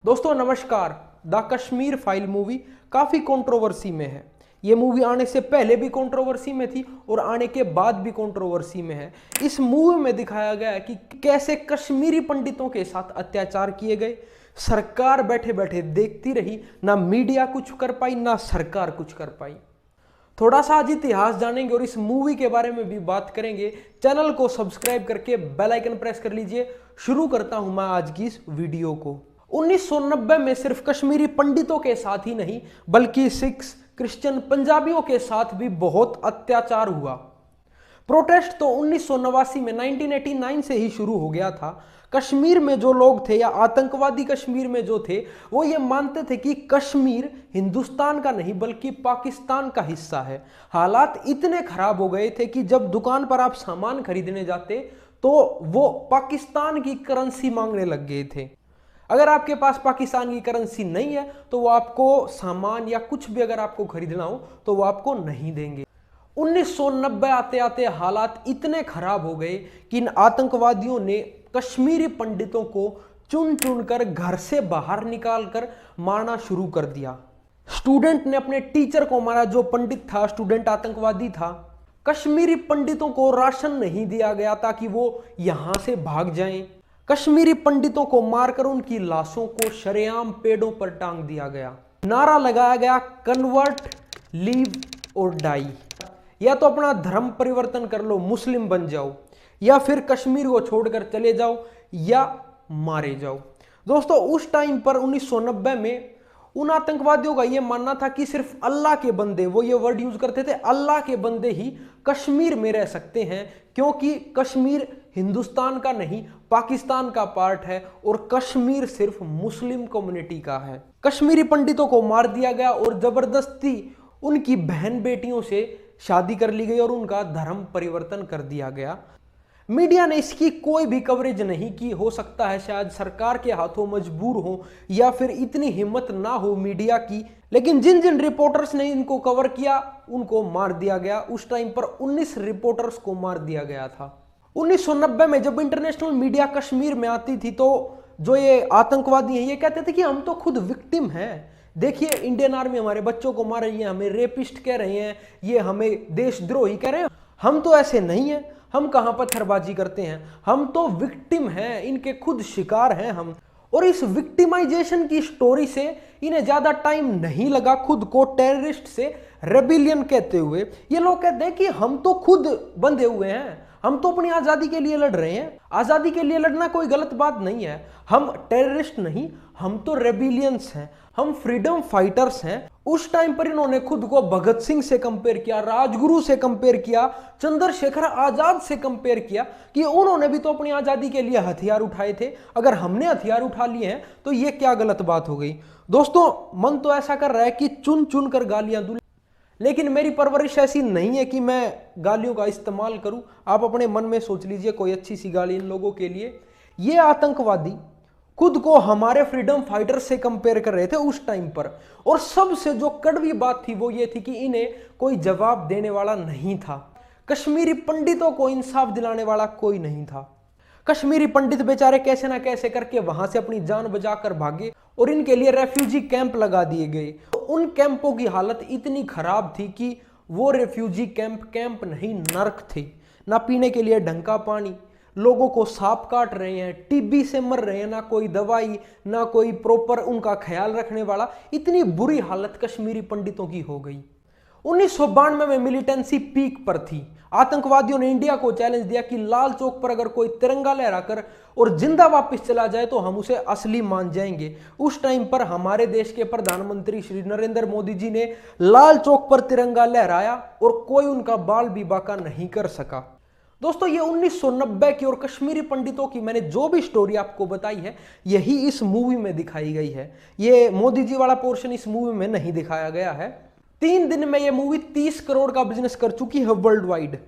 दोस्तों नमस्कार। The Kashmir file movie काफ़ी कंट्रोवर्सी में है। ये मूवी आने से पहले भी कंट्रोवर्सी में थी और आने के बाद भी कंट्रोवर्सी में है। इस मूवी में दिखाया गया है कि कैसे कश्मीरी पंडितों के साथ अत्याचार किए गए। सरकार बैठे बैठे देखती रही, ना मीडिया कुछ कर पाई ना सरकार कुछ कर पाई। थोड़ा सा आज इतिहास जानेंगे और इस मूवी के बारे में भी बात करेंगे। चैनल को सब्सक्राइब करके बेल आइकन प्रेस कर लीजिए। शुरू करता हूं मैं आज की इस वीडियो को। 1990 में सिर्फ कश्मीरी पंडितों के साथ ही नहीं बल्कि सिख्स, क्रिश्चियन, पंजाबियों के साथ भी बहुत अत्याचार हुआ। प्रोटेस्ट तो 1989 में 1989 से ही शुरू हो गया था। कश्मीर में जो लोग थे या आतंकवादी कश्मीर में जो थे वो ये मानते थे कि कश्मीर हिंदुस्तान का नहीं बल्कि पाकिस्तान का हिस्सा है। हालात इतने खराब हो गए थे कि जब दुकान पर आप सामान खरीदने जाते तो वो पाकिस्तान की करेंसी मांगने लग गए थे। अगर आपके पास पाकिस्तान की करेंसी नहीं है तो वो आपको सामान या कुछ भी अगर आपको खरीदना हो तो वो आपको नहीं देंगे। 1990 आते आते हालात इतने खराब हो गए कि इन आतंकवादियों ने कश्मीरी पंडितों को चुन चुन कर घर से बाहर निकाल कर मारना शुरू कर दिया। स्टूडेंट ने अपने टीचर को मारा, जो पंडित था, स्टूडेंट आतंकवादी था। कश्मीरी पंडितों को राशन नहीं दिया गया ताकि वो यहां से भाग जाएं। कश्मीरी पंडितों को मारकर उनकी लाशों को शरेआम पेड़ों पर टांग दिया गया। नारा लगाया गया, कन्वर्ट, लीव और डाई। या तो अपना धर्म परिवर्तन कर लो, मुस्लिम बन जाओ, या फिर कश्मीर को छोड़कर चले जाओ या मारे जाओ। दोस्तों उस टाइम पर 1990 में उन आतंकवादियों का यह मानना था कि सिर्फ अल्लाह के बंदे, वो ये वर्ड यूज करते थे, अल्लाह के बंदे ही कश्मीर में रह सकते हैं, क्योंकि कश्मीर हिंदुस्तान का नहीं पाकिस्तान का पार्ट है और कश्मीर सिर्फ मुस्लिम कम्युनिटी का है। कश्मीरी पंडितों को मार दिया गया और जबरदस्ती उनकी बहन बेटियों से शादी कर ली गई और उनका धर्म परिवर्तन कर दिया गया। मीडिया ने इसकी कोई भी कवरेज नहीं की। हो सकता है शायद सरकार के हाथों मजबूर हो या फिर इतनी हिम्मत ना हो मीडिया की, लेकिन जिन जिन रिपोर्टर्स ने इनको कवर किया उनको मार दिया गया। उस टाइम पर 19 रिपोर्टर्स को मार दिया गया था। 1990 में जब इंटरनेशनल मीडिया कश्मीर में आती थी तो जो ये आतंकवादी हैं ये कहते थे कि हम तो खुद विक्टिम हैं। देखिए इंडियन आर्मी हमारे बच्चों को मार रही है, हमें रेपिस्ट कह रहे हैं, ये हमें देशद्रोही कह रहे हैं। हम तो ऐसे नहीं है, हम कहां पत्थरबाजी करते हैं, हम तो विक्टिम हैं, इनके खुद शिकार हैं हम। और इस विक्टिमाइजेशन की स्टोरी से इन्हें ज्यादा टाइम नहीं लगा खुद को टेररिस्ट से रेबिलियन कहते हुए। ये लोग कहते हैं कि हम तो खुद बंधे हुए हैं, हम तो अपनी आजादी के लिए लड़ रहे हैं। आजादी के लिए लड़ना कोई गलत बात नहीं है। हम टेररिस्ट नहीं, हम तो रेबिलियंस हैं, हम फ्रीडम फाइटर्स हैं। उस टाइम पर इन्होंने खुद को भगत सिंह से कंपेयर किया, राजगुरु से कंपेयर किया, चंद्रशेखर आजाद से कंपेयर किया कि उन्होंने भी तो अपनी आजादी के लिए हथियार उठाए थे। अगर हमने हथियार उठा लिए हैं तो ये क्या गलत बात हो गई। दोस्तों मन तो ऐसा कर रहा है कि चुन चुन कर गालियां दूं, लेकिन मेरी परवरिश ऐसी नहीं है कि मैं गालियों का इस्तेमाल करूं। आप अपने मन में सोच लीजिए कोई अच्छी सी गाली इन लोगों के लिए। ये आतंकवादी खुद को हमारे फ्रीडम फाइटर से कंपेयर कर रहे थे उस टाइम पर, और सबसे जो कड़वी बात थी वो ये थी कि इन्हें कोई जवाब देने वाला नहीं था। कश्मीरी पंडितों को इंसाफ दिलाने वाला कोई नहीं था। कश्मीरी पंडित बेचारे कैसे ना कैसे करके वहां से अपनी जान बचाकर भागे और इनके लिए रेफ्यूजी कैंप लगा दिए गए। उन कैंपों की हालत इतनी खराब थी कि वो रेफ्यूजी कैंप नहीं नर्क थे। ना पीने के लिए ढंग का पानी, लोगों को सांप काट रहे हैं, टीबी से मर रहे हैं, ना कोई दवाई, ना कोई प्रॉपर उनका ख्याल रखने वाला। इतनी बुरी हालत कश्मीरी पंडितों की हो गई। 1992 में मिलिटेंसी पीक पर थी। आतंकवादियों ने इंडिया को चैलेंज दिया कि लाल चौक पर अगर कोई तिरंगा लहराकर और जिंदा वापस चला जाए तो हम उसे असली मान जाएंगे। उस टाइम पर हमारे देश के प्रधानमंत्री श्री नरेंद्र मोदी जी ने लाल चौक पर तिरंगा लहराया और कोई उनका बाल भी बाका नहीं कर सका। दोस्तों ये 1990 की और कश्मीरी पंडितों की मैंने जो भी स्टोरी आपको बताई है यही इस मूवी में दिखाई गई है। ये मोदी जी वाला पोर्शन इस मूवी में नहीं दिखाया गया है। 3 दिन में ये मूवी 30 करोड़ का बिजनेस कर चुकी है वर्ल्ड वाइड।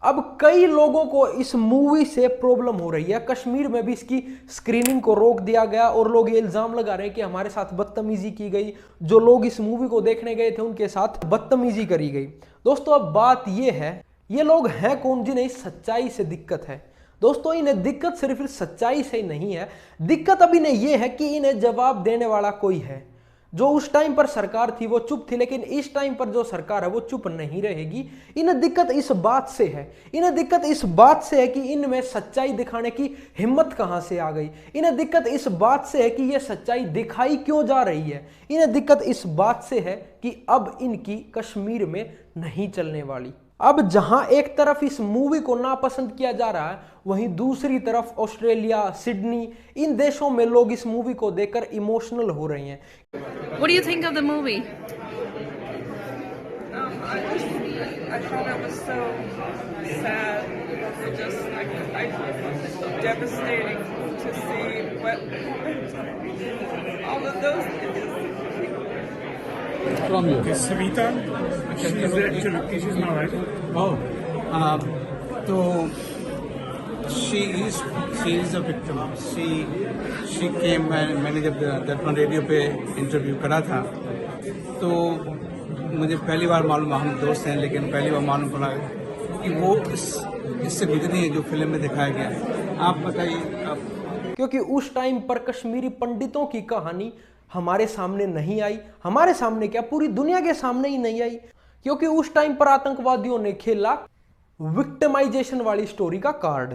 अब कई लोगों को इस मूवी से प्रॉब्लम हो रही है। कश्मीर में भी इसकी स्क्रीनिंग को रोक दिया गया और लोग ये इल्जाम लगा रहे हैं कि हमारे साथ बदतमीजी की गई, जो लोग इस मूवी को देखने गए थे उनके साथ बदतमीजी करी गई। दोस्तों अब बात ये है, ये लोग हैं कौन जिन्हें इस सच्चाई से दिक्कत है। दोस्तों इन्हें दिक्कत सिर्फ इस सच्चाई से नहीं है, दिक्कत अब इन्हें यह है कि इन्हें जवाब देने वाला कोई है। जो उस टाइम पर सरकार थी वो चुप थी, लेकिन इस टाइम पर जो सरकार है वो चुप नहीं रहेगी। इन्हें दिक्कत इस बात से है, इन्हें दिक्कत इस बात से है कि इनमें सच्चाई दिखाने की हिम्मत कहां से आ गई। इन्हें दिक्कत इस बात से है कि यह सच्चाई दिखाई क्यों जा रही है। इन्हें दिक्कत इस बात से है कि अब इनकी कश्मीर में नहीं चलने वाली। अब जहां एक तरफ इस मूवी को नापसंद किया जा रहा है, वहीं दूसरी तरफ ऑस्ट्रेलिया, सिडनी, इन देशों में लोग इस मूवी को देखकर इमोशनल हो रहे हैं। What do you think of the movie? I thought it was so sad. It just, devastating to see what all of those things. From you. Okay, Savita, she's now right. Oh, so she is a victim. She came मैंने जब दर्पण radio पे interview करा था तो मुझे पहली बार मालूम, हम दोस्त हैं लेकिन पहली बार मालूम पड़ा कि वो इससे गुजरी है जो फिल्म में दिखाया गया है। आप बताइए आप। क्योंकि उस टाइम पर कश्मीरी पंडितों की कहानी हमारे सामने नहीं आई, हमारे सामने क्या पूरी दुनिया के सामने ही नहीं आई, क्योंकि उस टाइम पर आतंकवादियों ने खेला विक्टिमाइजेशन वाली स्टोरी का कार्ड।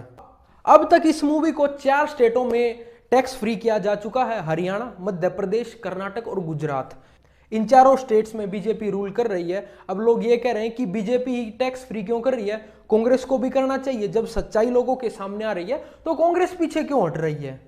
अब तक इस मूवी को 4 स्टेटों में टैक्स फ्री किया जा चुका है, हरियाणा, मध्य प्रदेश, कर्नाटक और गुजरात। इन चारों स्टेट्स में बीजेपी रूल कर रही है। अब लोग ये कह रहे हैं कि बीजेपी ही टैक्स फ्री क्यों कर रही है, कांग्रेस को भी करना चाहिए। जब सच्चाई लोगों के सामने आ रही है तो कांग्रेस पीछे क्यों हट रही है।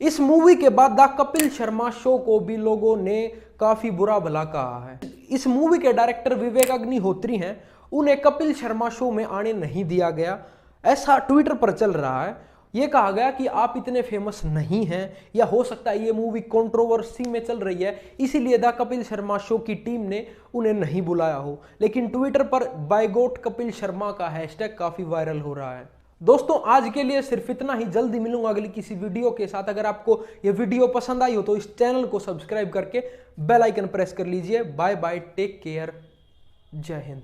इस मूवी के बाद द कपिल शर्मा शो को भी लोगों ने काफी बुरा भला कहा है। इस मूवी के डायरेक्टर विवेक अग्निहोत्री हैं, उन्हें कपिल शर्मा शो में आने नहीं दिया गया, ऐसा ट्विटर पर चल रहा है। यह कहा गया कि आप इतने फेमस नहीं हैं, या हो सकता है ये मूवी कंट्रोवर्सी में चल रही है इसीलिए द कपिल शर्मा शो की टीम ने उन्हें नहीं बुलाया हो। लेकिन ट्विटर पर बायगॉट कपिल शर्मा का हैशटैग काफी वायरल हो रहा है। दोस्तों आज के लिए सिर्फ इतना ही, जल्दी मिलूंगा अगली किसी वीडियो के साथ। अगर आपको ये वीडियो पसंद आई हो तो इस चैनल को सब्सक्राइब करके बेल आइकन प्रेस कर लीजिए। बाय बाय, टेक केयर, जय हिंद।